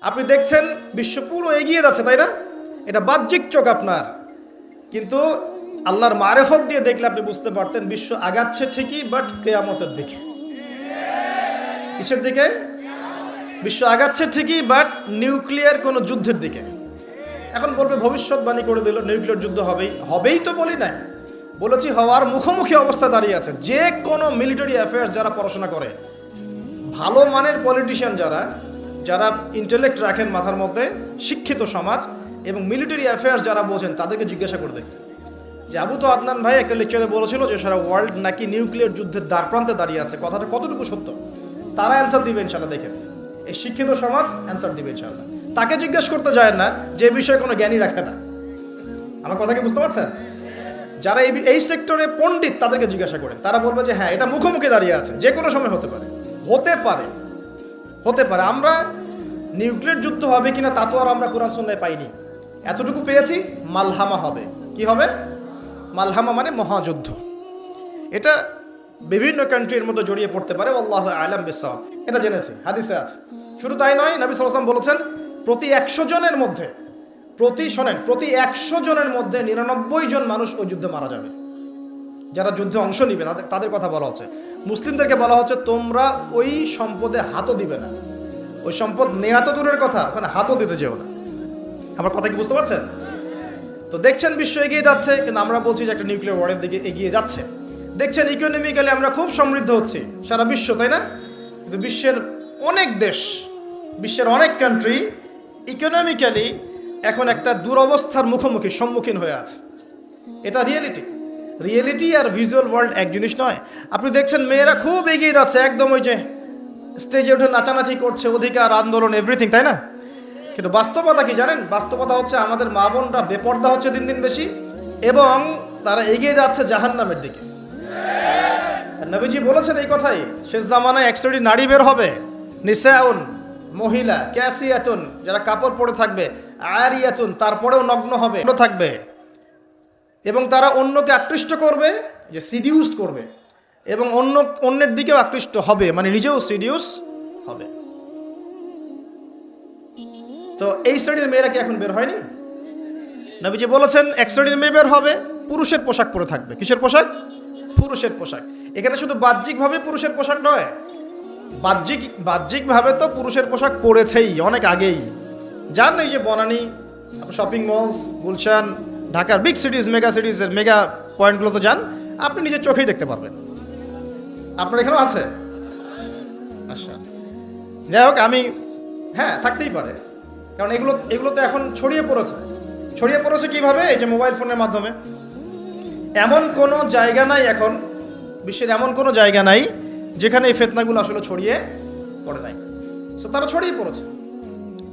আপনি দেখছেন বিশ্ব পুরো এগিয়ে যাচ্ছে, তাই না? এটা বাহ্যিক চোখ আপনার, কিন্তু আল্লাহর মারেফত দিয়ে দেখলে আপনি বুঝতে পারতেন বিশ্ব আগাচ্ছে ঠিকই, বাট কিয়ামতের দিকে। কিসের দিকে? বিশ্ব আগাচ্ছে ঠিকই, বাট নিউক্লিয়ার কোনো যুদ্ধের দিকে। এখন বলবে ভবিষ্যৎবাণী করে দিল নিউক্লিয়ার যুদ্ধ হবেই। হবেই তো বলি না, বলেছি হওয়ার মুখোমুখি অবস্থা দাঁড়িয়ে আছে। যে কোনো মিলিটারি অ্যাফেয়ার্স যারা পড়াশোনা করে, ভালো মানের পলিটিশিয়ান যারা যারা ইন্টেলেক্ট রাখেন মাথার মধ্যে, শিক্ষিত সমাজ এবং মিলিটারি অ্যাফেয়ার্স যারা বোঝেন, তাদেরকে জিজ্ঞাসা করে দেখি যে আবু তো আদনান ভাই একটা লেকচারে বলেছিল যে সারা ওয়ার্ল্ড নাকি নিউক্লিয়ার যুদ্ধের দ্বারপ্রান্তে দাঁড়িয়ে আছে, কথাটা কতটুকু সত্য? তারা অ্যান্সার দিবে ইনশাল্লাহ। দেখেন, এই শিক্ষিত সমাজ অ্যান্সার দিবে ইনশাল্লাহ। তাকে জিজ্ঞেস করতে যায় না যে বিষয়ে কোনো জ্ঞানী রাখে না। আমার কথা কি বুঝতে পারছেন? যারা এই সেক্টরে পণ্ডিত তাদেরকে জিজ্ঞাসা করেন, তারা বলবে যে হ্যাঁ, এটা মুখোমুখি দাঁড়িয়ে আছে, যে কোনো সময় হতে পারে, হতে পারে, হতে পারে। আমরা নিউক্লিয়ার যুদ্ধ হবে কিনা তা তো আর আমরা কোরআন সুন্নাহয় পাইনি, এতটুকু পেয়েছি মালহামা হবে। কি হবে? মালহামা মানে মহাযুদ্ধ। এটা বিভিন্ন কান্ট্রির মধ্যে জড়িয়ে পড়তে পারে, আল্লাহু আ'লাম বিসসাওয়াব। এটা জেনেছি, হাদিসে আছে। শুধু তাই নয়, নবী সাল্লাল্লাহু আলাইহি ওয়াসাল্লাম বলেছেন প্রতি 100 জনের মধ্যে, প্রতি 100 জনের মধ্যে 99 জন মানুষ ওই যুদ্ধে মারা যাবে। যারা যুদ্ধে অংশ নিবে তাদের কথা বলা হচ্ছে। মুসলিমদেরকে বলা হচ্ছে তোমরা ওই সম্পদে হাতও দিবে না। ওই সম্পদ নেওয়া তো দূরের কথা, ওখানে হাতও দিতে যেও না। আমার কথা কি বুঝতে পারছেন? তো দেখছেন বিশ্ব এগিয়ে যাচ্ছে, কিন্তু আমরা বলছি যে একটা নিউক্লিয়ার ওয়ারের দিকে এগিয়ে যাচ্ছে। দেখছেন ইকোনমিক্যালি আমরা খুব সমৃদ্ধ হচ্ছি, সারা বিশ্ব, তাই না? কিন্তু বিশ্বের অনেক দেশ, বিশ্বের অনেক কান্ট্রি ইকোনমিক্যালি এখন একটা দুরবস্থার সম্মুখীন হয়ে আছে। এটা রিয়েলিটি আর ভিজুয়াল ওয়ার্ল্ড এক জিনিস নয়। আপনি দেখছেন মেয়েরা খুব এগিয়ে যাচ্ছে, একদম ওই যে স্টেজে উঠে নাচানাচি করছে, অধিকার আন্দোলন এভরিথিং, তাই না? কিন্তু বাস্তবতা কি জানেন? বাস্তবতা হচ্ছে আমাদের মা বোনরা বেপর্দা হচ্ছে দিন দিন বেশি, এবং তারা এগিয়ে যাচ্ছে জাহান্নামের দিকে। নবীজি বলেছেন এই কথাই, শেষ জামানায় এক শ্রেণীর নারী বের হবে, নিসাউন, মহিলা, ক্যাসিয়াতুন, যারা কাপড় পরে থাকবে, আরিয়াতুন, তারপরেও নগ্ন হবে থাকবে, এবং তারা অন্যকে আকৃষ্ট করবে, যে সিডিউস করবে, এবং অন্যের দিকেও আকৃষ্ট হবে, মানে নিজেও সিডিউস হবে। তো এই শ্রেণীর মেয়েরা কি এখন বের হয়নি? নবীজি বলেছেন এক শ্রেণীর মেয়ে বের হবে, পুরুষের পোশাক পরে থাকবে। কিসের পোশাক? পুরুষের পোশাক। এখানে শুধু বাহ্যিকভাবে পুরুষের পোশাক নয়, বাহ্যিকভাবে তো পুরুষের পোশাক পরেছেই অনেক আগেই। যান এই যে বনানী, শপিং মলস, গুলশান, ঢাকার বিগ সিটিজ, মেগা সিটিজের মেগা পয়েন্টগুলো তো যান, আপনি নিজের চোখেই দেখতে পারবেন। আপনার এখানেও আছে? আচ্ছা, যাই হোক, হ্যাঁ, থাকতেই পারে, কারণ এগুলো তো এখন ছড়িয়ে পড়েছে কিভাবে? এই যে মোবাইল ফোনের মাধ্যমে। এমন কোনো জায়গা নাই এখন, বিশ্বের এমন কোনো জায়গা নাই যেখানে এই ফিতনাগুলো আসলে ছড়িয়ে পড়ে নাই। সো তারা ছড়িয়ে পড়েছে।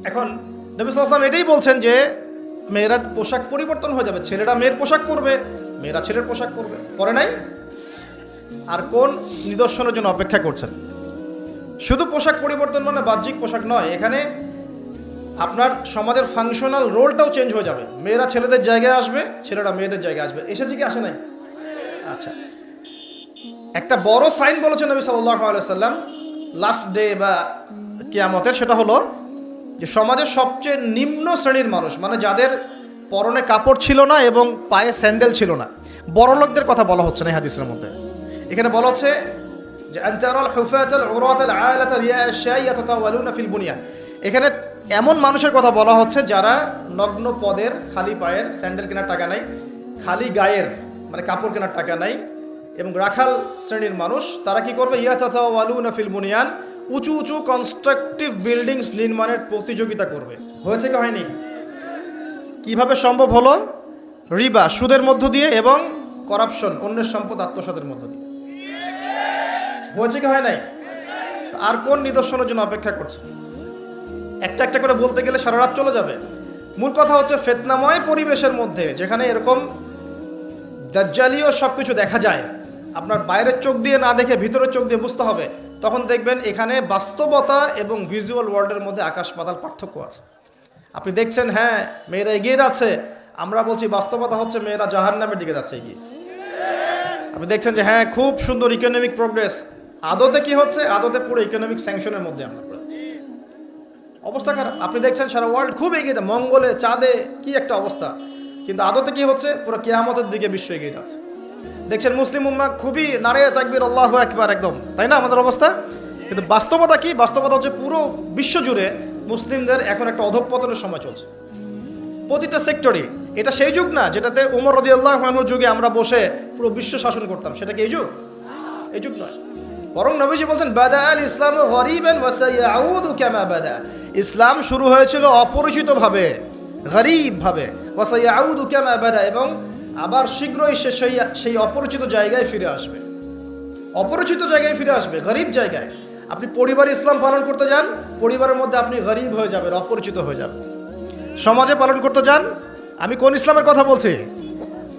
এখন নবী সাল্লাল্লাহু আলাইহি ওয়াসাল্লাম এটাই বলছেন যে মেয়েরা পোশাক পরিবর্তন হয়ে যাবে, ছেলেরা মেয়ের পোশাক পরবে, মেয়েরা ছেলের পোশাক পরবে। পরে নাই? আর কোন নিদর্শনের জন্য অপেক্ষা করছেন? শুধু পোশাক পরিবর্তন মানে বাহ্যিক পোশাক নয়, এখানে আপনার সমাজের ফাংশনাল রোলটাও চেঞ্জ হয়ে যাবে। মেয়েরা ছেলেদের জায়গায় আসবে, ছেলেরা মেয়েদের জায়গায় আসবে। এসেছে কি আসে নাই? আচ্ছা, একটা বড় সাইন বলেছেন নবী সাল্লাল্লাহু আলাইহি ওয়াসাল্লাম লাস্ট ডে বা কিয়ামতের, সেটা হলো যে সমাজের সবচেয়ে নিম্ন শ্রেণীর মানুষ, মানে যাদের পরনে কাপড় ছিল না এবং পায়ে স্যান্ডেল ছিল না, বড় লোকদের কথা বলা হচ্ছে না এই হাদিসের মধ্যে। এখানে বলা হচ্ছে যে আনতারাল হুফাতাল উরাতাল আলাতা রিয়াআশ ইয়াতাতাওয়ালুনা ফিল বুনিয়ান। এখানে এমন মানুষের কথা বলা হচ্ছে যারা নগ্ন পদের, খালি পায়ের, স্যান্ডেল কেনার টাকা নাই, খালি গায়ের মানে কাপড় কেনার টাকা নাই, এবং রাখাল শ্রেণীর মানুষ। তারা কি করবে? ইয়াতাতাওয়ালুনা ফিল বুনিয়ান, উঁচু উঁচু কনস্ট্রাকটিভ বিল্ডিংস নির্মাণের প্রতিযোগিতা করবে। হয়েছে কি হয়নি? কিভাবে সম্ভব হলো? রিবা, সুদের মধ্য দিয়ে, এবং করাপশন, অন্যের সম্পদ আত্মসাতের মধ্য দিয়ে। হয়েছে কি হয় নাই? আর কোন নিদর্শনের জন্য অপেক্ষা করছে? একটা একটা করে বলতে গেলে সারা রাত চলে যাবে। মূল কথা হচ্ছে ফিতনাময় পরিবেশের মধ্যে, যেখানে এরকম দাজ্জালীয় সবকিছু দেখা যায়, আপনার বাইরের চোখ দিয়ে না দেখে ভিতরের চোখ দিয়ে বুঝতে হবে, তখন দেখবেন এখানে বাস্তবতা এবং ভিজুয়াল ওয়ার্ল্ডের মধ্যে আকাশ পাতাল পার্থক্য আছে। আপনি দেখছেন হ্যাঁ মেয়েরা এগিয়ে যাচ্ছে, আমরা বলছি বাস্তবতা হচ্ছে মেয়েরা জাহান্নামের দিকে যাচ্ছে এগিয়ে। আপনি দেখছেন যে হ্যাঁ খুব সুন্দর ইকোনমিক প্রোগ্রেস, আদতে কি হচ্ছে? আদতে পুরো ইকোনমিক স্যাংশনের মধ্যে আমরা পড়েছি। অবস্থা খারাপ। আপনি দেখছেন সারা ওয়ার্ল্ড খুব এগিয়ে যাচ্ছে, মঙ্গলে চাঁদে কি একটা অবস্থা, কিন্তু আদতে কি হচ্ছে, পুরো কিয়ামতের দিকে বিশ্ব এগিয়ে যাচ্ছে। দেখছেন মুসলিম উম্মাহ খুবই নারে তাকবীর আল্লাহু আকবার একদম, তাই না আমাদের অবস্থা? কিন্তু বাস্তবতা কি? বাস্তবতা হচ্ছে পুরো বিশ্ব জুড়ে মুসলিমদের এখন একটা অধঃপতনের সময় চলছে প্রতিটা সেক্টরে। এটা সেই যুগ না যেটাতে উমর রাদিয়াল্লাহু আনহুর যুগে আমরা বসে পুরো বিশ্ব শাসন করতাম, সেটা কি এই যুগ? এই যুগ নয়। বরং নবীজি বলছেন বাদা আল ইসলাম গরিবান ওয়া সায়াউদু কামা বাদা। ইসলাম শুরু হয়েছিল অপরিচিতভাবে, গরীবভাবে, ওয়া সায়াউদু কামা বাদা, এবং আবার শীঘ্রই সে সেই অপরিচিত জায়গায় ফিরে আসবে। অপরিচিত জায়গায় ফিরে আসবে, গরীব জায়গায়। আপনি পরিবারে ইসলাম পালন করতে যান, পরিবারের মধ্যে আপনি গরীব হয়ে যাবেন, অপরিচিত হয়ে যাবেন। সমাজে পালন করতে যান, আমি কোন ইসলামের কথা বলছি?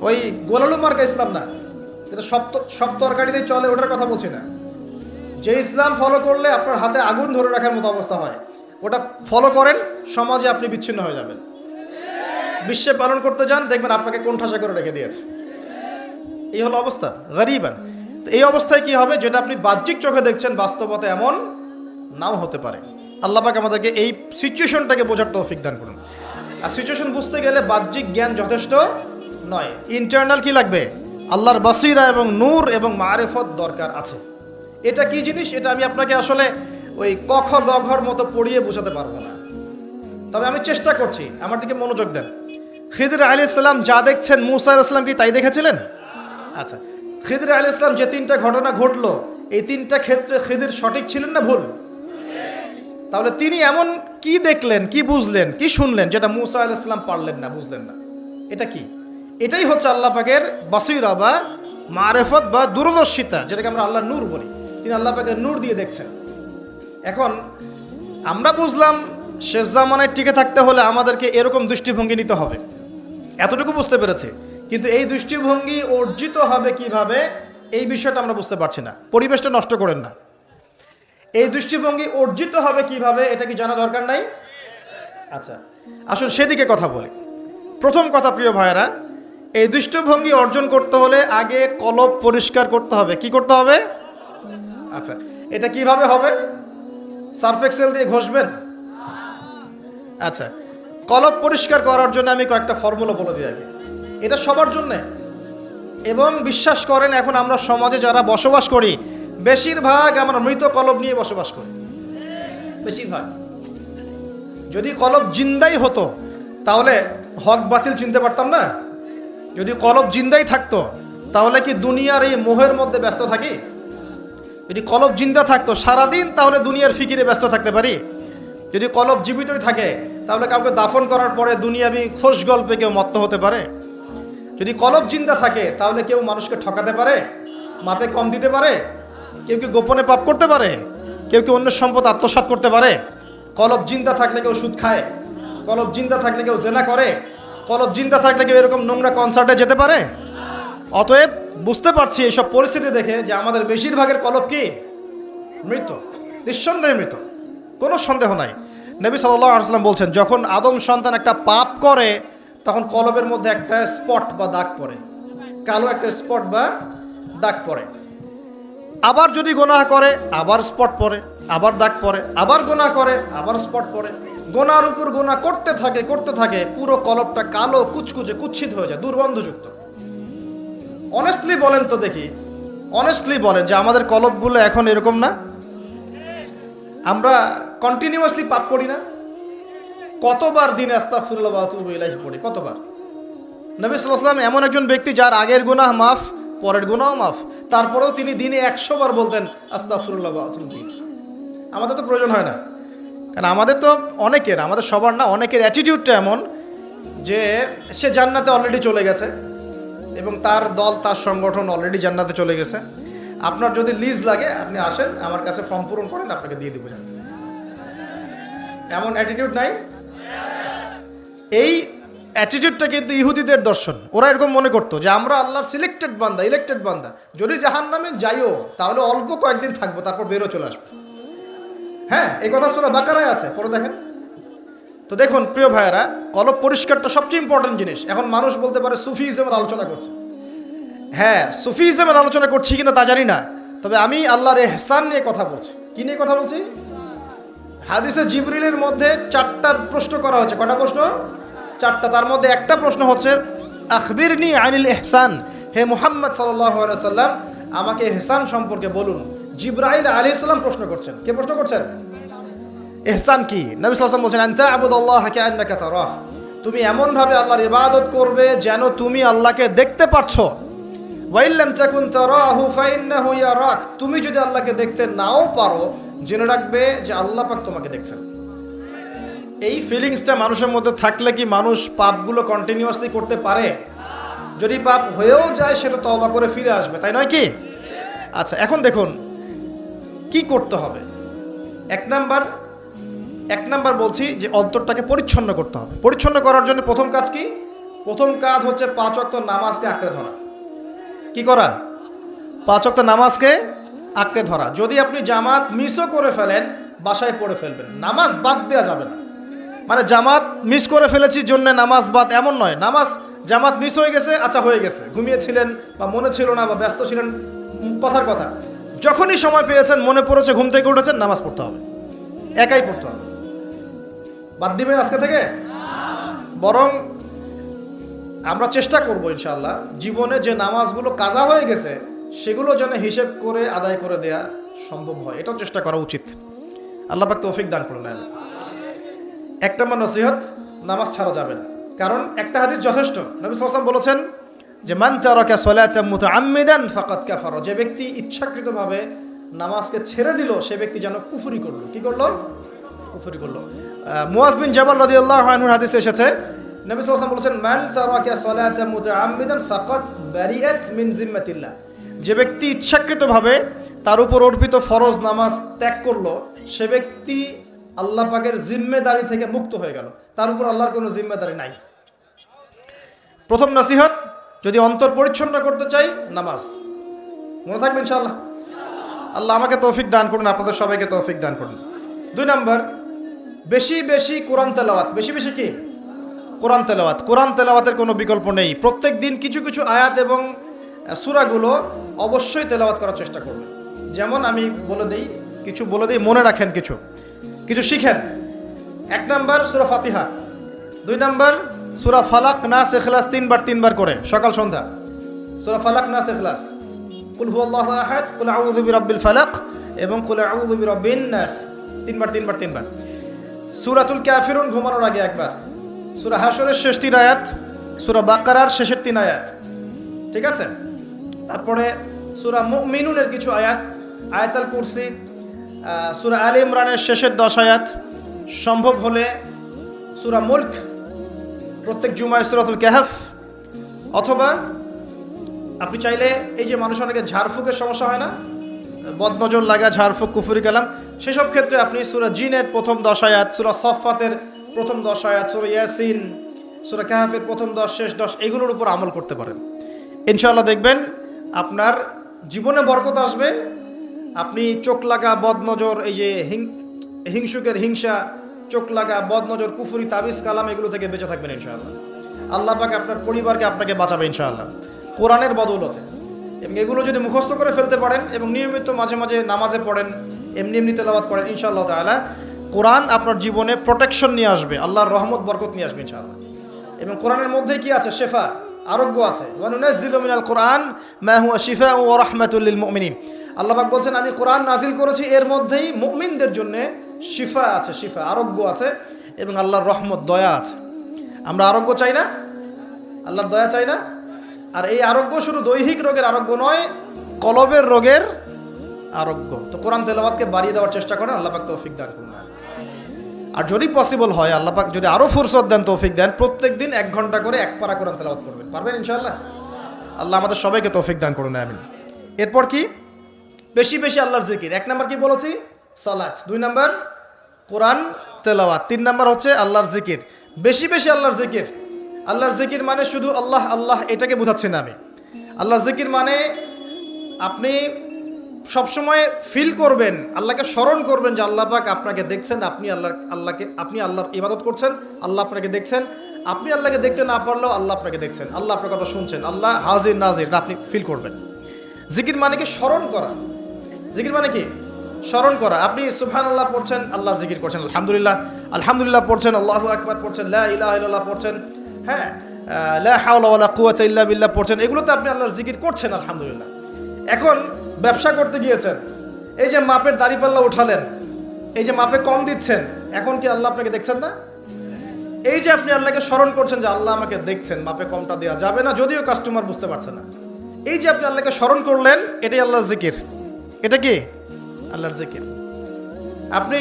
ওই গোলালু মার্কা ইসলাম না, যেটা সব তরকারিতেই চলে, ওটার কথা বলছি না। যে ইসলাম ফলো করলে আপনার হাতে আগুন ধরে রাখার মতো অবস্থা হয়, ওটা ফলো করেন, সমাজে আপনি বিচ্ছিন্ন হয়ে যাবেন। বিশ্বে পালন করতে যান, দেখবেন আপনাকে কোণঠাসা করে রেখে দিয়েছে। এই হলো অবস্থা, গরিবান। তো এই অবস্থায় কি হবে? যেটা আপনি বাহ্যিক চোখে দেখছেন, বাস্তবতা এমন নাও হতে পারে। আল্লাহ পাক আমাদেরকে এই সিচুয়েশনটাকে বোঝার তৌফিক দান করুন। আর সিচুয়েশন বুঝতে গেলে বাহ্যিক জ্ঞান যথেষ্ট নয়, ইন্টারনাল কি লাগবে? আল্লাহর বাসিরা এবং নূর এবং মারিফত দরকার আছে। এটা কি জিনিস? এটা আমি আপনাকে আসলে ওই ক খ গ ঘর মতো পড়িয়ে বোঝাতে পারবো না, তবে আমি চেষ্টা করছি। আমার দিকে মনোযোগ দেন। খিদির আলাইহিস সালাম যা দেখছেন, মূসা আলাইহিস সালাম কি তাই দেখেছিলেন? আচ্ছা, খিদির আলাইহিস সালাম যে তিনটা ঘটনা ঘটলো, এই তিনটা ক্ষেত্রে খিদির সঠিক ছিলেন না ভুল? তাহলে তিনি এমন কি দেখলেন, কি বুঝলেন, কি শুনলেন যেটা মূসা আলাইহিস সালাম পারলেন না, বুঝলেন না? এটা কি? এটাই হচ্ছে আল্লাহ পাকের বাসিরা বা মারিফত বা দূরদর্শিতা, যেটাকে আমরা আল্লাহ নূর বলি। তিনি আল্লাহ পাকের নূর দিয়ে দেখছেন। এখন আমরা বুঝলাম শেষ জামানায় টিকে থাকতে হলে আমাদেরকে এরকম দৃষ্টিভঙ্গি নিতে হবে, এতটুকু বুঝতে পেরেছি। কিন্তু এই দৃষ্টিভঙ্গি অর্জিত হবে কিভাবে, এই বিষয়টা আমরা বুঝতে পারছি না। পরিবেশটা নষ্ট করেন না। এই দৃষ্টিভঙ্গি অর্জিত হবে কিভাবে, এটা কি জানা দরকার নাই? আচ্ছা, আসুন সেদিকে কথা বলি। প্রথম কথা, প্রিয় ভাইয়েরা, এই দৃষ্টিভঙ্গি অর্জন করতে হলে আগে কলব পরিষ্কার করতে হবে। কি করতে হবে? আচ্ছা, এটা কিভাবে হবে? সার্ফ এক্সেল দিয়ে ঘষবেন? আচ্ছা, কলব পরিষ্কার করার জন্য আমি কয়েকটা ফর্মুলা বলে দিই আগে। এটা সবার জন্যে। এবং বিশ্বাস করেন, এখন আমরা সমাজে যারা বসবাস করি, বেশিরভাগ আমরা মৃত কলব নিয়ে বসবাস করি, বেশিরভাগ। যদি কলব জিন্দাই হতো তাহলে হক বাতিল চিনতে পারতাম না। যদি কলব জিন্দাই থাকতো তাহলে কি দুনিয়ার এই মোহের মধ্যে ব্যস্ত থাকি? যদি কলব জিন্দা থাকতো সারাদিন, তাহলে দুনিয়ার ফিকিরে ব্যস্ত থাকতে পারি। যদি কলব জীবিতই থাকে তাহলে কাউকে দাফন করার পরে দুনিয়াবি খোশ গল্পে কেউ মত্ত হতে পারে? যদি কলব জিন্দা থাকে তাহলে কেউ মানুষকে ঠকাতে পারে, মাপে কম দিতে পারে, কেউ কি গোপনে পাপ করতে পারে, কেউ কি অন্যের সম্পদ আত্মসাৎ করতে পারে? কলব জিন্দা থাকলে কেউ সুদ খায়, কলব জিন্দা থাকলে কেউ জেনা করে, কলব জিন্দা থাকলে কেউ এরকম নোংরা কনসার্টে যেতে পারে? অতএব বুঝতে পারছি এইসব পরিস্থিতি দেখে যে আমাদের বেশিরভাগের কলব কি? মৃত, নিঃসন্দেহে মৃত, কোনো সন্দেহ নাই। নবী সাল্লাল্লাহু আলাইহি ওয়াসাল্লাম বলছেন, যখন আদম সন্তান একটা পাপ করে তখন কলবের মধ্যে একটা স্পট বা দাগ পড়ে, কালো একটা স্পট বা দাগ পড়ে। আবার যদি গুনাহ করে আবার স্পট পড়ে, আবার দাগ পড়ে, আবার গুনাহ করে আবার স্পট পড়ে। গোনার উপর গোনা করতে থাকে, পুরো কলবটা কালো কুচকুচে কুচ্ছিত হয়ে যায়, দুর্গন্ধযুক্ত। অনেস্টলি বলেন তো দেখি, অনেস্টলি বলেন যে আমাদের কলবগুলো এখন এরকম না? আমরা কন্টিনিউয়াসলি পাপ করি না? কতবার দিনে আস্তাগফিরুল্লাহ ওয়া আতুবু ইলাইহি পড়ি, কতবার? নবী সাল্লাল্লাহু আলাইহি ওয়াসাল্লাম এমন একজন ব্যক্তি যার আগের গুনাহ মাফ, পরের গুনাহও মাফ, তারপরেও তিনি দিনে 100 বার বলতেন আস্তাগফিরুল্লাহ ওয়া আতুবু ইলাইহি। আমাদের তো প্রয়োজন হয় না, কারণ আমাদের তো অনেকের, আমাদের সবার না, অনেকের অ্যাটিটিউডটা এমন যে সে জান্নাতে অলরেডি চলে গেছে এবং তার দল, তার সংগঠন অলরেডি জান্নাতে চলে গেছে। আপনার যদি লিজ লাগে আপনি আসেন, আমার কাছে ফর্ম পূরণ করেন, আপনাকে দিয়ে দেবো। এমন অ্যাটিটিউড নাই? এই অ্যাটিটিউডটা কিন্তু ইহুদিদের দর্শন। ওরা এরকম মনে করতো যে আমরা আল্লাহর সিলেক্টেড বান্দা, ইলেক্টেড বান্দা, যদি জাহান্নামে যাইও তাহলে অল্প কয়েকদিন থাকবো, তারপর বেরো চলে আসবো। হ্যাঁ, এই কথা সূরা বাকারায় আছে, পড়ে দেখেন তো। দেখুন প্রিয় ভাইয়েরা, কলব পরিষ্কারটা সবচেয়ে ইম্পর্টেন্ট জিনিস। এখন মানুষ বলতে পারে সুফিজমের আলোচনা করছে। হ্যাঁ, সুফিজমের আলোচনা করছি কিনা তা জানি না, তবে আমি আল্লাহর ইহসান নিয়ে কথা বলছি। কি নিয়ে কথা বলছি? হাদিসে জিবরিলের মধ্যে 4টা প্রশ্ন করা হয়েছে। কটা প্রশ্ন? 4টা। তার মধ্যে একটা প্রশ্ন হচ্ছে আখবিরনি আনিল ইহসান, হে মুহাম্মদ সাল্লাল্লাহু আলাইহি সাল্লাম আমাকে ইহসান সম্পর্কে বলুন। জিবরাইল আলাইহিস সালাম প্রশ্ন করছেন। কে প্রশ্ন করছেন? ইহসান কি? নবী সাল্লাল্লাহু আলাইহি ওয়াসাল্লাম বলেন আনতা আবুদাল্লাহ কাআন্নাকা তারাহ, তুমি এমন ভাবে আল্লাহর ইবাদত করবে যেন তুমি আল্লাহকে দেখতে পাচ্ছো। ওয়া ইল্লাম তাকুন তারাহু ফাইন্নাহু ইয়ারাক, তুমি যদি আল্লাহকে দেখতে নাও পারো জেনে রাখবে যে আল্লাহ পাক তোমাকে দেখছেন। এই ফিলিংসটা মানুষের মধ্যে থাকলে কি মানুষ পাপগুলো কন্টিনিউয়াসলি করতে পারে? যদি পাপ হয়েও যায় সেটা তওবা করে ফিরে আসবে, তাই নয় কি? আচ্ছা, এখন দেখুন কি করতে হবে। এক নাম্বার বলছি যে অন্তরটাকে পরিচ্ছন্ন করতে হবে। পরিচ্ছন্ন করার জন্য প্রথম কাজ কি? প্রথম কাজ হচ্ছে 5 ওয়াক্ত নামাজকে আঁকড়ে ধরা। কি করা? 5 ওয়াক্ত নামাজকে আঁকড়ে ধরা। যদি আপনি জামাত মিসও করে ফেলেন বাসায় পড়ে ফেলবেন, নামাজ বাদ দেওয়া যাবে না। মানে জামাত মিস করে ফেলেছি জন্য নামাজ বাদ এমন নয়। জামাত মিস হয়ে গেছে, আচ্ছা হয়ে গেছে, ঘুমিয়েছিলেন বা মনে ছিল না বা ব্যস্ত ছিলেন, কথার কথা, যখনই সময় পেয়েছেন মনে পড়েছে ঘুম থেকে উঠেছেন নামাজ পড়তে হবে, একাই পড়তে হবে। বাদ দিবেন আজকে থেকে? বরং আমরা চেষ্টা করব ইনশাআল্লাহ জীবনে যে নামাজগুলো কাজা হয়ে গেছে সেগুলো যেন হিসেব করে আদায় করে দেয়া সম্ভব হয়, এটাও চেষ্টা করা উচিত। আল্লাহ পাক তৌফিক দান করুন। এক নম্বর নসিহত, নামাজ ছাড়া যাবে না। কারণ একটা হাদিস যথেষ্ট। নবী সাল্লাল্লাহু আলাইহি ওয়াসাল্লাম বলেছেন যে মান তারাকা সালাতাম মুতাআম্মিদান ফাকাদ কাফারা, যে ব্যক্তি ইচ্ছাকৃতভাবে নামাজকে ছেড়ে দিল সে ব্যক্তি যেন কুফরি করলো। কি করলো? কুফরি করলো। মুয়াজ বিন জাবাল রাদিয়াল্লাহু আনহুর হাদিসে এসেছে নবী সাল্লাল্লাহু আলাইহি ওয়াসাল্লাম বলেছেন মান তারাকা সালাতাম মুতাআম্মিদান ফাকাদ বারিআত মিন জিম্মাতিল্লাহ, যে ব্যক্তি ইচ্ছাকৃতভাবে তার উপর অর্পিত ফরজ নামাজ ত্যাগ করলো সে ব্যক্তি আল্লাহ পাকের জিম্মেদারি থেকে মুক্ত হয়ে গেল, তার উপর আল্লাহর কোনো জিম্মেদারি নাই। প্রথম নসিহত, যদি অন্তর পরিচ্ছন্ন করতে চাই নামাজ। মনে থাকবে ইনশাআল্লাহ। আল্লাহ আমাকে তৌফিক দান করুন, আপনাদের সবাইকে তৌফিক দান করুন। 2 নম্বর, বেশি বেশি কোরআন তেলাওয়াত। বেশি বেশি কি? কোরআন তেলাওয়াত। কোরআন তেলাওয়াতের কোনো বিকল্প নেই। প্রত্যেক দিন কিছু কিছু আয়াত এবং সূরাগুলো অবশ্যই তেলাওয়াত করার চেষ্টা করবেন। যেমন আমি বলে দিই, মনে রাখেন, কিছু শিখেন। 1 নম্বর সূরা ফাতিহা, 2 নম্বর সূরা ফালাক নাস ইখলাস 3 বার করে সকাল সন্ধ্যা। সূরা ফালাক নাস ইখলাস, কুল হুয়াল্লাহু আহাদ, কুল আউযু বিরাব্বিল ফালাক এবং কুল আউযু বিরাব্বিন নাস 3 বার। সূরাতুল কাফিরুন ঘুমানোর আগে 1 বার, সূরা হাশরের শেষ 3 আয়াত, সূরা বাকারার শেষের 3 আয়াত, ঠিক আছে? তারপরে সূরা মুমিনুনের কিছু আয়াত, আয়াতুল কুরসি, সূরা আলে ইমরানের শেষের 10 আয়াত, সম্ভব হলে সূরা মুলক, প্রত্যেক জুমায় সূরাতুল কাহফ, অথবা আপনি চাইলে এই যে মানুষ অনেকে ঝাড়ফুঁকের সমস্যা হয় না, বদনজর লাগা, ঝাড়ফুঁক, কুফরি কালাম, সেসব ক্ষেত্রে আপনি সূরা জিনের প্রথম 10 আয়াত, সূরা সফফাতের প্রথম 10 আয়াত, সূরা ইয়াসিন, সূরা কাহফের প্রথম 10 শেষ 10 এগুলোর উপর আমল করতে পারেন। ইনশাআল্লাহ দেখবেন আপনার জীবনে বরকত আসবে। আপনি চোখ লাগা, বদনজর, এই যে হিংসুকের হিংসা, চোখ লাগা, বদনজর, কুফরি, তাবিজ, কালাম এগুলো থেকে বেঁচে থাকবেন ইনশাআল্লাহ। আল্লাহ পাক আপনার পরিবারকে আপনাকে বাঁচাবে ইনশাআল্লাহ কোরআনের বদৌলতে। এবং এগুলো যদি মুখস্থ করে ফেলতে পারেন এবং নিয়মিত মাঝে মাঝে নামাজে পড়েন, এমনি তেলাওয়াত করেন, ইনশাআল্লাহ তাআলা কোরআন আপনার জীবনে প্রোটেকশন নিয়ে আসবে, আল্লাহর রহমত বরকত নিয়ে আসবে ইনশাআল্লাহ। এবং কোরআনের মধ্যে কি আছে? শেফা, আরোগ্য আছে। ওয়া নুনাজ্জিলু মিনাল কোরআন মা হুয়া শিফাউ ওয়া রাহমাতুল লিল মুমিনিন। আল্লাহ পাক বলছেন আমি কোরআন নাজিল করেছি, এর মধ্যেই মুমিনদের জন্য শিফা আছে, শিফা, আরোগ্য আছে এবং আল্লাহর রহমত, দয়া আছে। আমরা আরোগ্য চাই না? আল্লাহর দয়া চাই না? আর এই আরোগ্য শুধু দৈহিক রোগের আরোগ্য নয়, কলবের রোগের আরোগ্য। তো কোরআন তেলাওয়াতকে বাড়িয়ে দেওয়ার চেষ্টা করেন, আল্লাহ পাক তৌফিক দান করুন। আর যদি পসিবল হয়, আল্লাহ পাক যদি আরো ফুরসত দেন, তৌফিক দেন, প্রত্যেক দিন 1 ঘন্টা করে 1 পারা কোরআন তেলাওয়াত করবেন। পারবেন ইনশাআল্লাহ? আল্লাহ আমাদের সবাইকে তৌফিক দান করুন, আমিন। এরপর কি? বেশি বেশি আল্লাহর জিকির। 1 নম্বর কি বলেছি? সালাত। 2 নম্বর কোরআন তেলাওয়াত। 3 নম্বর হচ্ছে আল্লাহর জিকির। বেশি বেশি আল্লাহর জিকির। আল্লাহর জিকির মানে শুধু আল্লাহ আল্লাহ এটাকে বোঝাচ্ছি না আমি। আল্লাহর জিকির মানে আপনি সবসময় ফিল করবেন, আল্লাহকে স্মরণ করবেন যে আল্লাহ পাক আপনাকে দেখছেন, আপনি আল্লাহর ইবাদত করছেন, আল্লাহ আপনাকে দেখছেন। আপনি আল্লাহকে দেখতে না পারলেও আল্লাহ আপনাকে দেখছেন, আল্লাহ আপনার কথা শুনছেন, আল্লাহ হাজির নাজির, আপনি ফিল করবেন। জিকির মানে কি? স্মরণ করা। জিকির মানে কি? স্মরণ করা। আপনি সুবহানাল্লাহ পড়ছেন, আল্লাহর জিকির করছেন, আলহামদুলিল্লাহ আলহামদুলিল্লাহ পড়ছেন, আল্লাহু আকবার পড়ছেন, লা ইলাহা ইল্লাল্লাহ পড়ছেন, হ্যাঁ, লা হাওলা ওয়ালা কুওয়াতা ইল্লা বিল্লাহ পড়ছেন, এগুলোতে আপনি আল্লাহর জিকির করছেন, আলহামদুলিল্লাহ। এখন ব্যবসা করতে গিয়েছেন, এই যে মাপের দাড়িপাল্লা উঠালেন, এই যে মাপে কম দিচ্ছেন, এখন কি আল্লাহ আপনাকে দেখছেন না? এই যে আপনি আল্লাহকে স্মরণ করছেন যে আল্লাহ আমাকে দেখছেন, মাপে কমটা দেওয়া যাবে না, যদিও কাস্টমার বুঝতে পারছে না। এই যে আপনি আল্লাহকে স্মরণ করলেন, এটাই আল্লাহর জিকির। এটা কি আল্লাহর জিকির। আপনি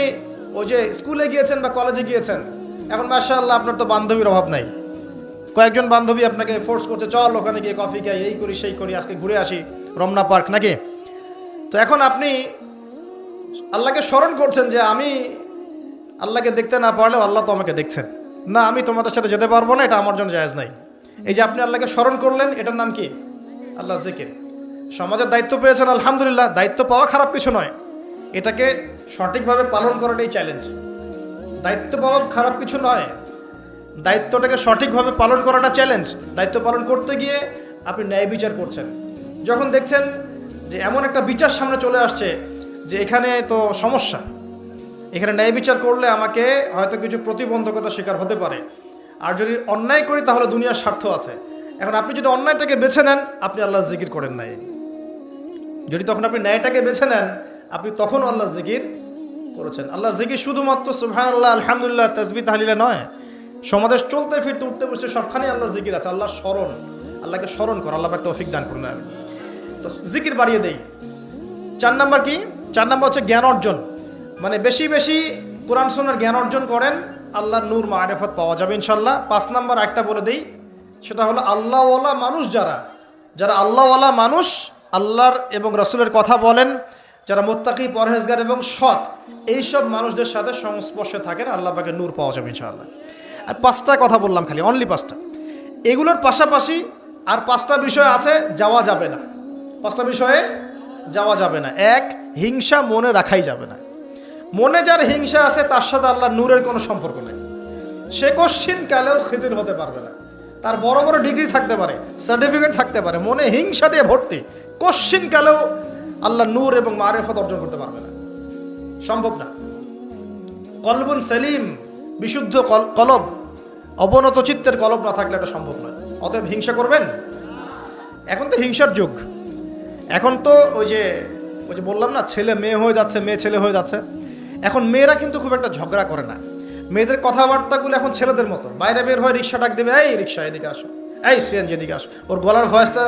ওই যে স্কুলে গিয়েছেন বা কলেজে গিয়েছেন, এখন মাশাআল্লাহ আপনার তো বান্ধবীর অভাব নাই, কয়েকজন বান্ধবী আপনাকে ফোর্স করছে, চল ওখানে গিয়ে কফি খাই, এই করি সেই করি, আজকে ঘুরে আসি রমনা পার্ক নাকি। তো এখন আপনি আল্লাহকে স্মরণ করছেন যে আমি আল্লাহকে দেখতে না পারলেও আল্লাহ তো আমাকে দেখছেন, না আমি তোমাদের সাথে যেতে পারবো না, এটা আমার জন্য জায়েজ নাই। এই যে আপনি আল্লাহকে স্মরণ করলেন, এটার নাম কি? আল্লাহর জিকির। সমাজের দায়িত্ব পেয়েছেন, আলহামদুলিল্লাহ, দায়িত্ব পাওয়া খারাপ কিছু নয়, এটাকে সঠিকভাবে পালন করাটাই চ্যালেঞ্জ। দায়িত্ব পাওয়া খারাপ কিছু নয়, দায়িত্বটাকে সঠিকভাবে পালন করাটা চ্যালেঞ্জ। দায়িত্ব পালন করতে গিয়ে আপনি ন্যায় বিচার করছেন, যখন দেখছেন যে এমন একটা বিচার সামনে চলে আসছে যে এখানে তো সমস্যা, এখানে ন্যায় বিচার করলে আমাকে হয়তো কিছু প্রতিবন্ধকতা শিকার হতে পারে, আর যদি অন্যায় করি তাহলে দুনিয়ার স্বার্থ আছে। এখন আপনি যদি অন্যায়টাকে বেছে নেন, আপনি আল্লাহর জিকির করেন নাই। যদি তখন আপনি ন্যায়টাকে বেছে নেন, আপনি তখন আল্লাহর জিকির করেছেন। আল্লাহর জিকির শুধুমাত্র সুবহানাল্লাহ আলহামদুলিল্লাহ তাসবিহ তাহলিলে নয়, সমাজের চলতে ফিরতে উঠতে বসতে সবখানেই আল্লাহর জিকির আছে। আল্লাহর স্মরণ, আল্লাহকে স্মরণ কর, আল্লাহ পাক তৌফিক দান করুন। আমি তো জিকির বাড়িয়ে দেই। 4 নাম্বার কি? 4 নাম্বার হচ্ছে জ্ঞান অর্জন, মানে বেশি বেশি কোরআন সুন্নাহর জ্ঞান অর্জন করেন, আল্লাহর নূর মারিফত পাওয়া যাবে ইনশাআল্লাহ। 5 নাম্বার একটা বলে দেই, সেটা হলো আল্লাহওয়ালা মানুষ, যারা আল্লাহওয়ালা মানুষ, আল্লাহর এবং রাসূলের কথা বলেন, যারা মুত্তাকি পরহেজগার এবং সৎ, এইসব মানুষদের সাথে সংস্পর্শে থাকেন, আল্লাহ পাকের নূর পাওয়া যাবে ইনশাআল্লাহ। আর 5টা কথা বললাম, খালি অনলি 5টা। এগুলোর পাশাপাশি আর 5টা বিষয় আছে, যাওয়া যাবে না। 5টা বিষয়ে যাওয়া যাবে না। 1, হিংসা মনে রাখাই যাবে না। মনে যার হিংসা আছে, তার সাথে আল্লাহর নূরের কোনো সম্পর্ক নেই। সে কোশ্চিন কালেও খিদির হতে পারবে না। তার বড় বড় ডিগ্রি থাকতে পারে, সার্টিফিকেট থাকতে পারে, মনে হিংসা দিয়ে ভর্তি, কোশ্চিন কালেও আল্লাহর নূর এবং মারিফত অর্জন করতে পারবে না, সম্ভব না। কলবুন সেলিম, বিশুদ্ধ কলব, অবনত চিত্তের কলব না থাকলে এটা সম্ভব নয়। অতএব হিংসা করবেন। এখন তো হিংসার যুগ, এখন তো ওই যে বললাম না, ছেলে মেয়ে হয়ে যাচ্ছে, মেয়ে ছেলে হয়ে যাচ্ছে। এখন মেয়েরা কিন্তু খুব একটা ঝগড়া করে না, মেয়েদের কথাবার্তাগুলো এখন ছেলেদের মতো। বাইরে বের হয়, রিক্সা ডাক দেবে, এই রিক্সা এদিকে আসো, এই সিএনজি এদিকে আসো, ওর গলার ভয়েসটা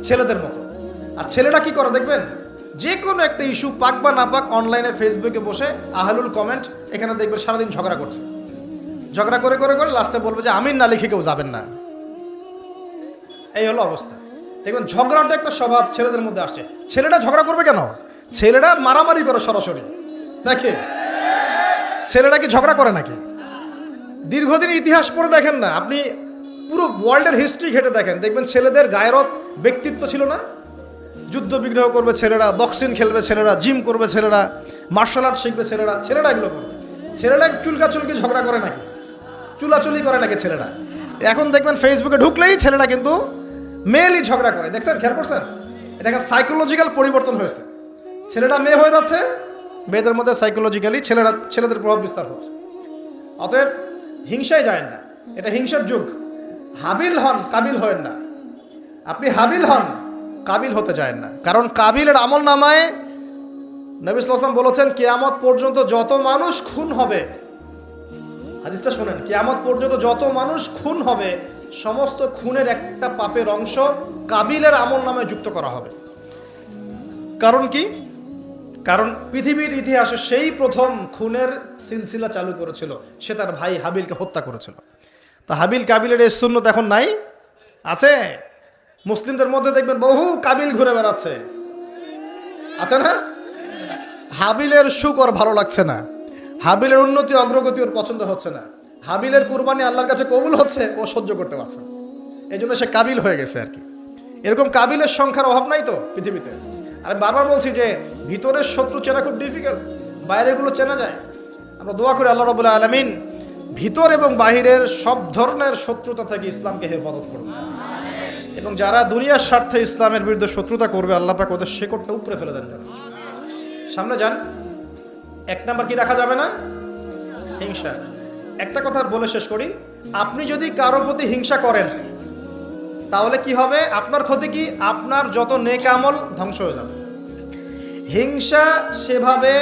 ছেলেদের মতো। আর ছেলেরা কি করে দেখবেন, যে কোনো একটা ইস্যু পাক বা না পাক, অনলাইনে ফেসবুকে বসে আহলুল কমেন্ট, এখানে দেখবেন সারাদিন ঝগড়া করছে, ঝগড়া করে করে করে লাস্টে বলবে যে আমিন না লিখে কেউ যাবেন না। এই হলো অবস্থা। দেখবেন ঝগড়াটা একটা স্বভাব ছেলেদের মধ্যে আসে। ছেলেটা ঝগড়া করবে কেন? ছেলেরা মারামারি করে সরাসরি, দেখে ছেলেরা কি ঝগড়া করে নাকি? দীর্ঘদিনের ইতিহাস পড়ে দেখেন না আপনি, পুরো ওয়ার্ল্ডের হিস্ট্রি ঘেটে দেখেন, দেখবেন ছেলেদের গায়রত, ব্যক্তিত্ব ছিল না। যুদ্ধ বিগ্রহ করবে ছেলেরা, বক্সিং খেলবে ছেলেরা, জিম করবে ছেলেরা, মার্শাল আর্ট শিখবে ছেলেরা, ছেলেরা এগুলো করবে। ছেলেরা চুলকাচুলকি ঝগড়া করে নাকি? চুলাচুলি করে নাকি ছেলেরা? এখন দেখবেন ফেসবুকে ঢুকলেই ছেলেরা কিন্তু মেয়েলি ঝগড়া করে, দেখছেন, খেয়াল করছেন? দেখেন সাইকোলজিক্যাল পরিবর্তন হয়েছে, ছেলেটা মেয়ে হয়ে যাচ্ছে, মেয়েদের মধ্যে সাইকোলজিক্যালি ছেলেদের প্রভাব বিস্তার হচ্ছে। অতএব হিংসায় যায় না, এটা হিংসার যুগ। হাবিল হন, কাবিল হয়েন না। আপনি হাবিল হন, কাবিল হতে যায় না। কারণ কাবিলের আমল নামায় নবী সাল্লাল্লাহু আলাইহি ওয়াসাল্লাম বলেছেন, কিয়ামত পর্যন্ত যত মানুষ খুন হবে, হাদিসটা শুনেন, কিয়ামত পর্যন্ত যত মানুষ খুন হবে, সমস্ত খুনের একটা পাপের অংশ কাবিলের আমল নামায় যুক্ত করা হবে। কারণ কি? কারণ পৃথিবীর ইতিহাসে সেই প্রথম খুনের সিলসিলা চালু করেছিল, সে তার ভাই হাবিলকে হত্যা করেছিল। তা হাবিল কাবিলের এই সুন্নত এখন নাই, আছে? মুসলিমদের মধ্যে দেখবেন বহু কাবিল ঘুরে বেড়াচ্ছে, আছে না? হাবিলের সুখ ওর ভালো লাগছে না, হাবিলের উন্নতি অগ্রগতি ওর পছন্দ হচ্ছে না, হাবিলের কুরবানি আল্লাহর কাছে কবুল হচ্ছে, ও সহ্য করতে পারছে না, এই জন্য সে কাবিল হয়ে গেছে আর কি। এরকম কাবিলের সংখ্যার অভাব নাই তো পৃথিবীতে। আর বারবার বলছি যে ভিতরের শত্রু চেনা খুব ডিফিকাল্ট, বাইরেগুলো চেনা যায়। আমরা দোয়া করি আল্লাহ রাব্বুল আলামিন ভিতর এবং বাহিরের সব ধরনের শত্রুতা থেকে ইসলামকে হেফাজত করুন, এবং যারা দুনিয়ার স্বার্থে ইসলামের বিরুদ্ধে শত্রুতা করবে, আল্লাহ পাক ওদের শেকড়টা উপড়ে ফেলে দেন। সামনে যান। এক নাম্বার কি রাখা যাবে না? হিংসা। একটা কথা বলে শেষ করি, আপনি যদি কারোর প্রতি হিংসা করেন তাহলে কি হবে? আপনার ক্ষতি কি? আপনার যত নেক আমল ধ্বংস হয়ে যাবে। হিংসা সেভাবে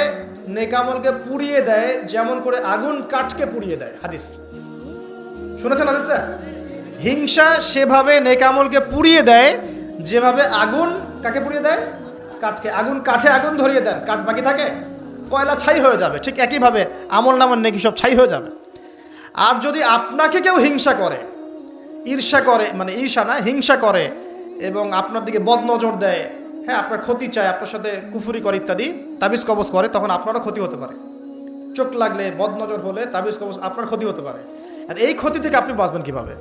নেক আমলকে পুড়িয়ে দেয় যেমন করে আগুন কাঠকে পুড়িয়ে দেয়। হাদিস শুনেছেন হাদিসটা? হিংসা সেভাবে নেক আমলকে পুড়িয়ে দেয় যেভাবে আগুন কাকে পুড়িয়ে দেয়? কাঠকে। আগুন কাঠে আগুন ধরিয়ে দেন, কাঠ বাকি থাকে? কয়লা ছাই হয়ে যাবে। ঠিক একইভাবে আমল নামার নেকি সব ছাই হয়ে যাবে। আর যদি আপনাকে কেউ হিংসা করে, ঈর্ষা করে, মানে ঈর্ষা না, হিংসা করে এবং আপনার দিকে বদনজর দেয়, হ্যাঁ, আপনার ক্ষতি চায়, আপনার সাথে কুফরি করে ইত্যাদি, তাবিজ কবজ করে, তখন আপনারও ক্ষতি হতে পারে। চোখ লাগলে, বদনজর হলে, তাবিজ কবজ, আপনার ক্ষতি হতে পারে। আর এই ক্ষতি থেকে আপনি বাঁচবেন কিভাবে?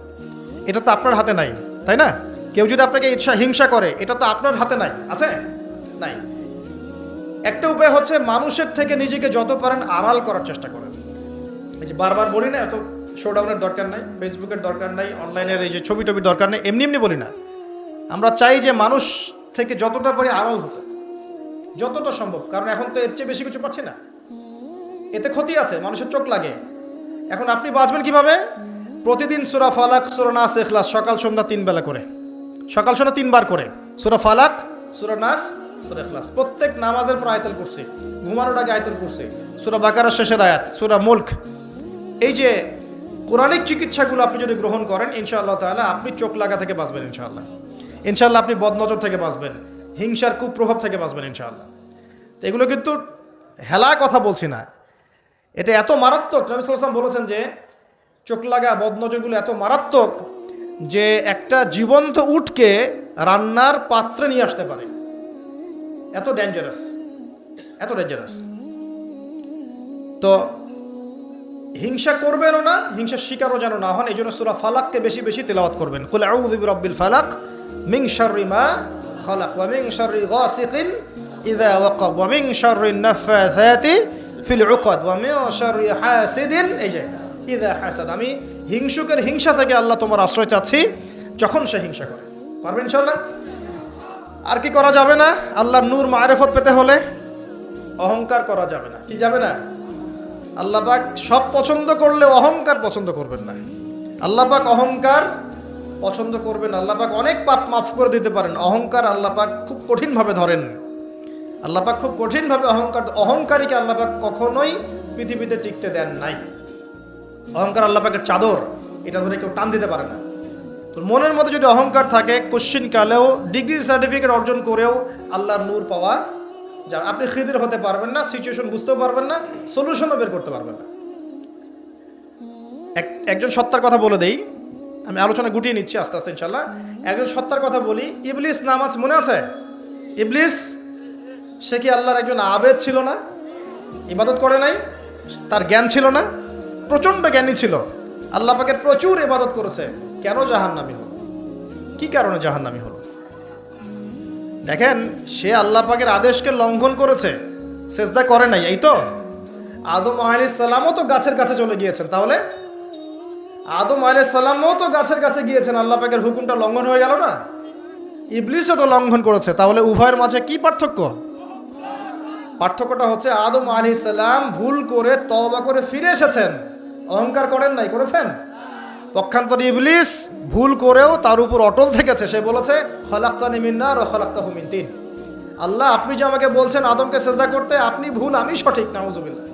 এটা তো আপনার হাতে নাই, তাই না? কেউ যদি আপনাকে হিংসা করে, এটা তো আপনার হাতে নাই, আছে? নাই। একটা উপায় হচ্ছে মানুষের থেকে নিজেকে যত পারেন আড়াল করার চেষ্টা করেন। এই যে বারবার বলি না, এত শোডাউনের দরকার নাই, ফেসবুকের দরকার নাই, অনলাইনের এই যে ছবি টবির দরকার নেই, এমনি এমনি বলি না। আমরা চাই যে মানুষ থেকে যতটা পারি আড়াল হতে, যতটা সম্ভব। কারণ এখন তো এর চেয়ে বেশি কিছু পাচ্ছি না, এতে ক্ষতি আছে, মানুষের চোখ লাগে। এখন আপনি বাঁচবেন কিভাবে? প্রতিদিন সূরা ফালাক, সূরা নাস, ইখলাস সকাল সন্ধ্যা 3 বেলা করে, সকাল সন্ধ্যা 3 বার করে সূরা ফালাক, সূরা নাস, সূরা ইখলাস। প্রত্যেক নামাজের পর আয়াতুল কুরসি, ঘুমানোর আগে আয়াতুল কুরসি, সূরা বাকারার শেষের আয়াত, সূরা মুলক। এই যে কোরআনিক চিকিৎসাগুলো আপনি যদি গ্রহণ করেন, ইনশাআল্লাহ তাআলা আপনি চোখ লাগা থেকে বাঁচবেন। ইনশাআল্লাহ ইনশাআল্লাহ আপনি বদনজর থেকে বাঁচবেন, হিংসার কুপ্রভাব থেকে বাঁচবেন ইনশাআল্লাহ। তো এগুলো কিন্তু হেলা কথা বলছি না, এটা এত মারাত্মক। নবী সাল্লাল্লাহু আলাইহি ওয়াসাল্লাম বলেছেন যে চোখ লাগা বদনজরগুলো এত মারাত্মক যে একটা জীবন্ত উটকে রান্নার পাত্রে নিয়ে আসতে পারে। এত ডেঞ্জারাস, এত ডেঞ্জারাস। তো হিংসা করবেনও না, হিংসার শিকারও যেন না হন। এই জন্য সূরা ফালাককে বেশি বেশি তেলাওয়াত করবেন। কুল আউযু বিরাব্বিল ফালাক মিন শাররি মা খালাক ওয়া মিন শাররি গাসিকিন ইযা ওয়াকাব ওয়া মিন শাররিন নাফাসাতি ফিল উকাদ ওয়া মিন শাররি হাসিদিন এই যে ইযা হাসাদ। আমি হিংসুকের হিংসা থেকে আল্লাহ তোমার আশ্রয় চাচ্ছি যখন সে হিংসা করে। পারবেন ইনশাআল্লাহ? আর কি করা যাবে না? আল্লাহর নূর মারিফত পেতে হলে অহংকার করা যাবে না। কি যাবে না? আল্লাহ পাক সব পছন্দ করলে অহংকার পছন্দ করবেন না। আল্লাহ পাক অহংকার পছন্দ করবেন। আল্লাহ পাক অনেক পাপ মাফ করে দিতে পারেন, অহংকার আল্লাহ পাক খুব কঠিনভাবে ধরেন। আল্লাহ পাক খুব কঠিনভাবে অহংকারীকে আল্লাহ পাক কখনোই পৃথিবীতে টিকতে দেন নাই। অহংকার আল্লাহ পাকের চাদর, এটা ধরে কেউ টান দিতে পারে না। তো মনের মধ্যে যদি অহংকার থাকে, কোশ্চিন কালেও ডিগ্রি সার্টিফিকেট অর্জন করেও আল্লাহর নূর পাওয়া যা, আপনি খিদির হতে পারবেন না, সিচুয়েশন বুঝতেও পারবেন না, সলিউশনও বের করতে পারবেন না। একজন সত্তার কথা বলে দেই, আমি আলোচনা গুটিয়ে নিচ্ছি আস্তে আস্তে ইনশাল্লাহ। একজন সত্তার কথা বলি, ইবলিস নাম আছে, মনে আছে? ইবলিস, সে কি আল্লাহর একজন আবেদ ছিল না? ইবাদত করে নাই? তার জ্ঞান ছিল না? প্রচন্ড জ্ঞানী ছিল, আল্লাহ পাকের প্রচুর ইবাদত করেছে। কেন জাহান্নামী হলো? কি কারণে জাহান্নামী হলো? দেখেন, সে আল্লাহ পাকের আদেশকে লঙ্ঘন করেছে, সেজদা করে নাই, এই তো। আদম আলাইহিস সালামও তো গাছের কাছে চলে গিয়েছেন, তাহলে আদম আলাইহিস সালামও তো গাছের কাছে গিয়েছেন, আল্লাহ পাকের হুকুমটা লঙ্ঘন হয়ে গেল না? ইবলিসও তো লঙ্ঘন করেছে, তাহলে উভয়ের মাঝে কি পার্থক্য? পার্থক্যটা হচ্ছে আদম আলাইহিস সালাম ভুল করে তওবা করে ফিরে এসেছেন, অহংকার করেন নাই, করেছেন? পক্ষান্তরে ইবলিস ভুল করেও তার উপর অটল থেকেছে। সে বলেছে খালাকতানি মিন নার ওয়া খালাকতাহু মিন তিন। আল্লাহ, আপনি যে আমাকে বলছেন আদমকে সিজদা করতে, আপনি ভুল, আমি সঠিক। নাউজুবিল্লাহ।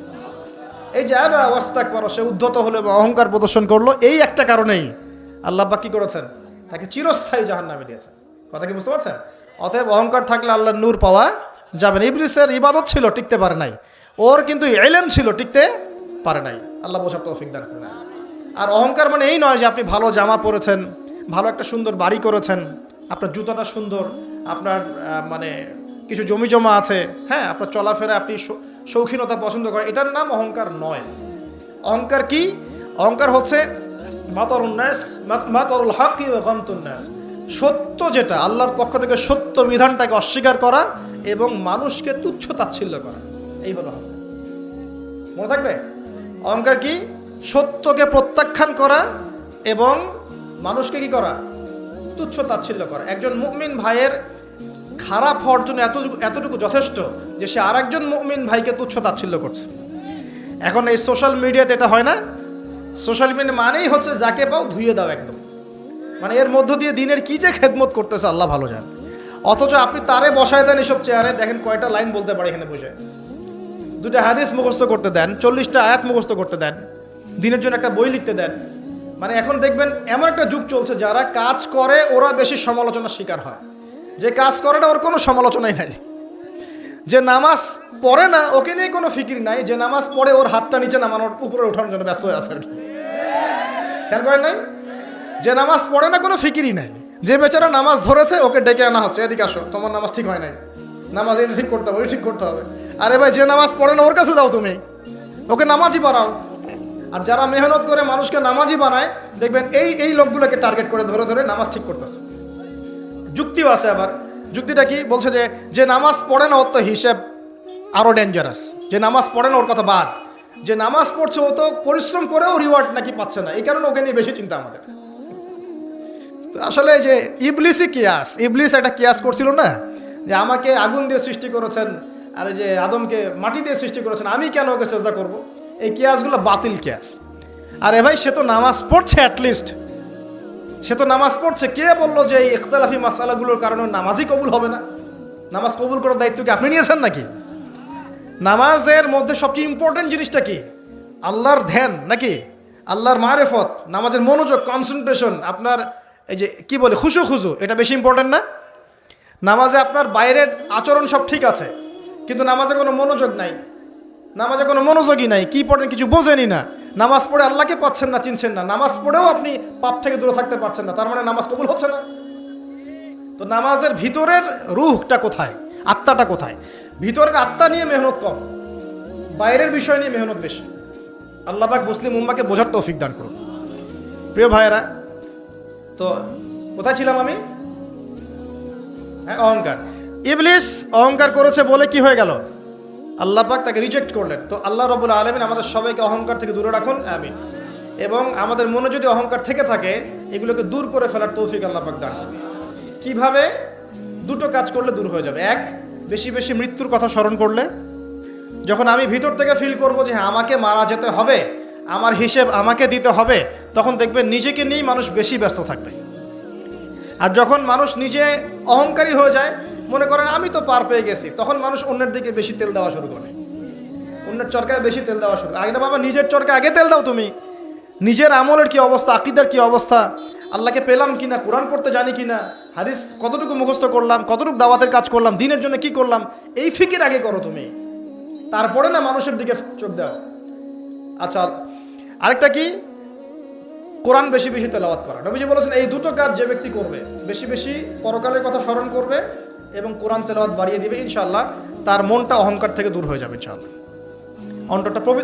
এই যে আবা ওয়াস্তাকবার, সে উদ্ধত হলো এবং অহংকার প্রদর্শন করলো, এই একটা কারণেই আল্লাহ পাক কি করেছেন? তাকে চিরস্থায়ী জাহান্নামে দিয়েছেন। কথা কি বুঝতে পারছেন? অতএব অহংকার থাকলে আল্লাহর নূর পাওয়া যাবে না। ইবলিসের ইবাদত ছিল, টিকতে পারে নাই। ওর কিন্তু ইলম ছিল, টিকতে পারে নাই। আল্লাহ বোঝার তৌফিক দান করেন। আর অহংকার মানে এই নয় যে আপনি ভালো জামা পরেছেন, ভালো একটা সুন্দর বাড়ি করেছেন, আপনার জুতাটা সুন্দর, আপনার মানে কিছু জমি জমা আছে, হ্যাঁ, আপনার চলাফেরা, আপনি শৌখিনতা পছন্দ করেন, এটার নাম অহংকার নয়। অহংকার কি? অহংকার হচ্ছে মাতারুল হাক্কি ওয়া গামতুন নাস, সত্য যেটা আল্লাহর পক্ষ থেকে, সত্য বিধানটাকে অস্বীকার করা এবং মানুষকে তুচ্ছ তাচ্ছিল্য করা, এই হলো অহংকার। মনে থাকবে? অহংকার কি? সত্যকে প্রত্যাখ্যান করা এবং মানুষকে কি করা? তুচ্ছ তাচ্ছিল্য করা। একজন মুমিন ভাইয়ের খারাপ হওয়ার জন্য এতটুকু যথেষ্ট যে সে আরেকজন মুমিন ভাইকে তুচ্ছ তাচ্ছিল্য করছে। এখন এই সোশ্যাল মিডিয়াতে এটা হয় না? সোশ্যাল মিডিয়া মানেই হচ্ছে যাকে পাও ধুয়ে দাও একদম, মানে এর মধ্য দিয়ে দিনের কি যে খেদমত করতেছে আল্লাহ ভালো জান। অথচ আপনি তারে বসায় দেন এসব চেয়ারে, দেখেন কয়টা লাইন বলতে পারে এখানে বসে, দুটা হাদিস মুখস্থ করতে দেন, 40টা আয়াত মুখস্থ করতে দেন, দিনের জন্য একটা বই লিখতে দেন। মানে এখন দেখবেন এমন একটা যুগ চলছে, যারা কাজ করে ওরা বেশি সমালোচনার শিকার হয়, যে কাজ করে না ওর কোনো সমালোচনাই নাই, যে নামাজ পড়ে না ওকে নিয়ে কোনো ফিকির নাই, যে নামাজ পড়ে ওর হাতটা নিচে নামানোর উপরে ওঠানোর জন্য ব্যস্ত হয়ে আছে আর কি। খেয়াল করেন নাই? যে নামাজ পড়ে না কোনো ফিকিরই নাই, যে বেচারা নামাজ ধরেছে ওকে ডেকে আনা হচ্ছে, এদিকে আসো তোমার নামাজ ঠিক হয় নাই, নামাজ এটা ঠিক করতে হবে, ওই ঠিক করতে হবে। আরে ভাই যে নামাজ পড়ে না ওর কাছে যাও, তুমি ওকে নামাজই বানাও। আর যারা মেহনত করে মানুষকে নামাজই বানায়, দেখবেন এই লোকগুলোকে টার্গেট করে ধরে ধরে নামাজ ঠিক করতেছে। যুক্তিও আছে আবার, যুক্তিটা কি বলছে, যে নামাজ পড়ে না ওর তো হিসেব আরো ডেঞ্জারাস, যে নামাজ পড়ে না ওর কথা বাদ, যে নামাজ পড়ছে ও তো পরিশ্রম করেও রিওয়ার্ড নাকি পাচ্ছে না, এই কারণে ওকে নিয়ে বেশি চিন্তা আমাদের। তো আসলে যে ইবলিসই কিয়াস, ইবলিস একটা কিয়াস করছিল না, যে আমাকে আগুন দিয়ে সৃষ্টি করেছেন, আর যে আদমকে মাটি দিয়ে সৃষ্টি করেছেন, আমি কেন ওকে সেজদা করব? এই কিয়াসগুলো বাতিল কিয়াস। আরে ভাই সে তো নামাজ পড়ছে, অ্যাটলিস্ট সে তো নামাজ পড়ছে। কে বললো যে এই ইখতিলাফি মাসালাগুলোর কারণে নামাজই কবুল হবে না? নামাজ কবুল করার দায়িত্ব কি আপনি নিয়েছেন নাকি? নামাজের মধ্যে সবচেয়ে ইম্পর্টেন্ট জিনিসটা কি? আল্লাহর ধ্যান নাকি আল্লাহর মারেফত, নামাজের মনোযোগ, কনসেন্ট্রেশন, আপনার এই যে কি বলে খুশু, এটা বেশি ইম্পর্টেন্ট না? নামাজে আপনার বাইরের আচরণ সব ঠিক আছে, কিন্তু নামাজে কোনো মনোযোগ নাই, নামাজে কোনো মনোযোগই নাই, কি পড়েন কিছু বোঝেনই না, নামাজ পড়ে আল্লাহকে পাচ্ছেন না, চিনছেন না, নামাজ পড়েও আপনি পাপ থেকে দূরে থাকতে পারছেন না, তার মানে নামাজ কবুল হচ্ছে না। তো নামাজের ভিতরের রুহটা কোথায়, আত্মাটা কোথায়? ভিতরের আত্মা নিয়ে মেহনত কম, বাইরের বিষয় নিয়ে মেহনত বেশি। আল্লাহ পাক মুসলিম উম্মাকে বোঝার তৌফিক দান করুন। প্রিয় ভাইয়েরা, তো কোথায় ছিলাম আমি? হ্যাঁ, অহংকার। ইবলিস অহংকার করেছে বলে কি হয়ে গেল? আল্লাহ পাক তাকে রিজেক্ট করলেন। তো আল্লাহ রাব্বুল আলামিন আমাদের সবাইকে অহংকার থেকে দূরে রাখুন, আমিন। এবং আমাদের মনে যদি অহংকার থেকে থাকে, এগুলোকে দূর করে ফেলার তৌফিক আল্লাহ পাক দান করুন। কিভাবে? দুটো কাজ করলে দূর হয়ে যাবে। এক, বেশি বেশি মৃত্যুর কথা স্মরণ করলে, যখন আমি ভিতর থেকে ফিল করবো যে হ্যাঁ আমাকে মারা যেতে হবে, আমার হিসেব আমাকে দিতে হবে, তখন দেখবেন নিজেকে নিয়েই মানুষ বেশি ব্যস্ত থাকবে। আর যখন মানুষ নিজে অহংকারী হয়ে যায়, মনে করেন আমি তো পার পেয়ে গেছি, তখন মানুষ অন্যের দিকে বেশি তেল দেওয়া শুরু করে, অন্যের চরকায় বেশি তেল দেওয়া শুরু করে। আগে না বাবা, নিজের চরকায় আগে তেল দাও তুমি। নিজের আমলের কি অবস্থা, আকীদার কি অবস্থা, আল্লাহকে পেলাম কিনা, কোরআন পড়তে জানি কিনা, হাদিস কতটুকু মুখস্থ করলাম, কতটুকু দাওয়াতের কাজ করলাম, দিনের জন্য কি করলাম, এই ফিকির আগে করো তুমি, তারপরে না মানুষের দিকে চোখ দাও। আচ্ছা, আরেকটা কি? কোরআন বেশি বেশি তেলাওয়াত করা। নবীজি বলেছেন এই দুটো কাজ যে ব্যক্তি করবে, বেশি বেশি পরকালের কথা স্মরণ করবে এবং কোরআন তেলাওয়াত বাড়িয়ে দিবে, ইনশাআল্লাহ তার মনটা অহংকার থেকে দূর হয়ে যাবে, ইনশাআল্লাহ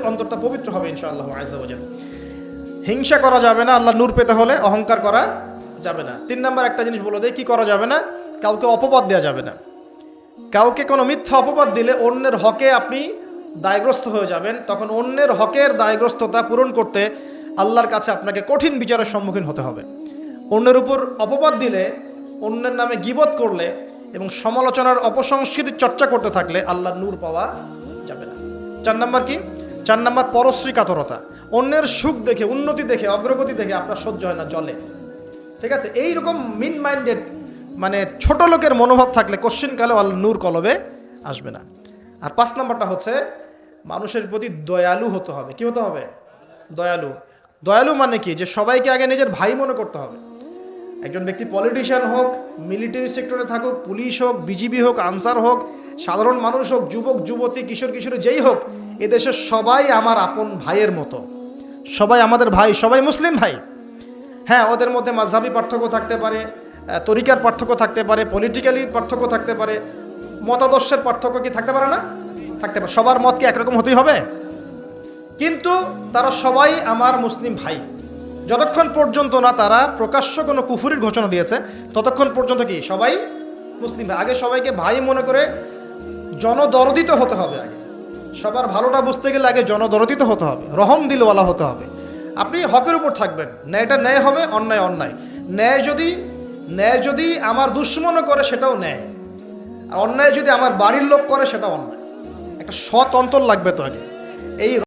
অন্তরটা পবিত্র হবে, ইনশাআল্লাহ আযজা ওয়া জাল্লা। হিংসা করা যাবে না, আল্লাহ নূর পেতে হলে অহংকার করা যাবে না। 3 নাম্বার একটা জিনিস বলে দেয়, কি করা যাবে না? কাউকে অপবাদ দেওয়া যাবে না। কাউকে কোনো মিথ্যা অপবাদ দিলে অন্যের হকে আপনি দায়গ্রস্ত হয়ে যাবেন, তখন অন্যের হকের দায়গ্রস্ততা পূরণ করতে আল্লাহর কাছে আপনাকে কঠিন বিচারের সম্মুখীন হতে হবে। অন্যের উপর অপবাদ দিলে, অন্যের নামে গীবত করলে এবং সমালোচনার অপসংস্কৃতির চর্চা করতে থাকলে আল্লাহর নূর পাওয়া যাবে না। 4 নাম্বার কি? 4 নাম্বার পরশ্রী কাতরতা। অন্যের সুখ দেখে, উন্নতি দেখে, অগ্রগতি দেখে আপনার সহ্য হয় না, জলে। ঠিক আছে? এইরকম মিন মাইন্ডেড, মানে ছোট লোকের মনোভাব থাকলে কোশ্চিনকালে আল্লাহর নূর কলবে আসবে না। আর 5 নাম্বারটা হচ্ছে মানুষের প্রতি দয়ালু হতে হবে। কি হতে হবে? দয়ালু। দয়ালু মানে কি? যে সবাইকে আগে নিজের ভাই মনে করতে হবে। একজন ব্যক্তি পলিটিশিয়ান হোক, মিলিটারি সেক্টরে থাকুক, পুলিশ হোক, বিজিবি হোক, আনসার হোক, সাধারণ মানুষ হোক, যুবক যুবতী, কিশোর কিশোরী যেই হোক, এদেশের সবাই আমার আপন ভাইয়ের মতো, সবাই আমাদের ভাই, সবাই মুসলিম ভাই। হ্যাঁ, ওদের মধ্যে মাযহাবী পার্থক্য থাকতে পারে, তরিকার পার্থক্য থাকতে পারে, পলিটিক্যালি পার্থক্য থাকতে পারে, মতাদর্শের পার্থক্য কি থাকতে পারে না? থাকতে পারে। সবার মত কি একরকম হতেই হবে? কিন্তু তারা সবাই আমার মুসলিম ভাই। যতক্ষণ পর্যন্ত না তারা প্রকাশ্য কোনো কুফরির ঘোষণা দিয়েছে, ততক্ষণ পর্যন্ত কি সবাই মুসলিম ভাই। আগে সবাইকে ভাই মনে করে জনদরদিত হতে হবে। আগে সবার ভালোটা বুঝতে গেলে আগে জনদরদিত হতে হবে, রহম দিলওয়ালা হতে হবে। আপনি হকের উপর থাকবেন, ন্যায়টা ন্যায় হবে, অন্যায় অন্যায়। ন্যায় যদি আমার দুশ্মনও করে সেটাও ন্যায়, আর অন্যায় যদি আমার বাড়ির লোক করে সেটাও অন্যায়। একটা সৎ অন্তর লাগবে তো আগে। এই